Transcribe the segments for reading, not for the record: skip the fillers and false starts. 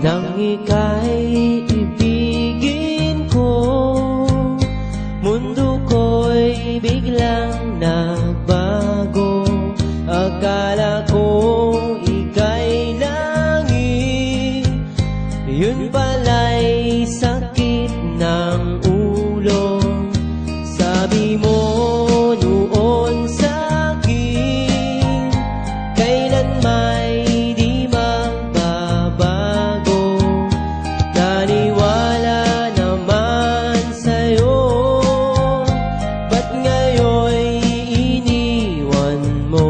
Nang ika'y ibigin ko, mundo ko'y biglang nagbago. Akala ko ika'y langit, yun pala'y sakit ng ulo. Sabi mo noon sa'kin, kailan may di magbabago. Naniwala naman sa'yo, ba't ngayon'y iniwan mo?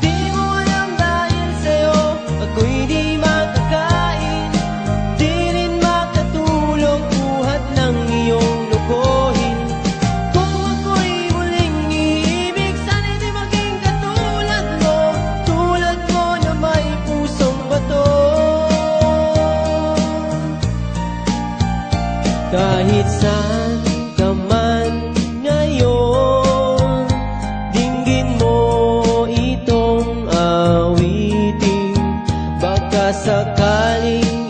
Di mo alam dahil sa'yo ako'y di makakain, di rin makatulog buhat ng iyong lokohin. Kung ako'y muling iibig, sana'y di maging katulad mo, tulad mo na may pusong bato. Kahit saan ka man ngayon, dinggin mo itong awitin, baka sakaling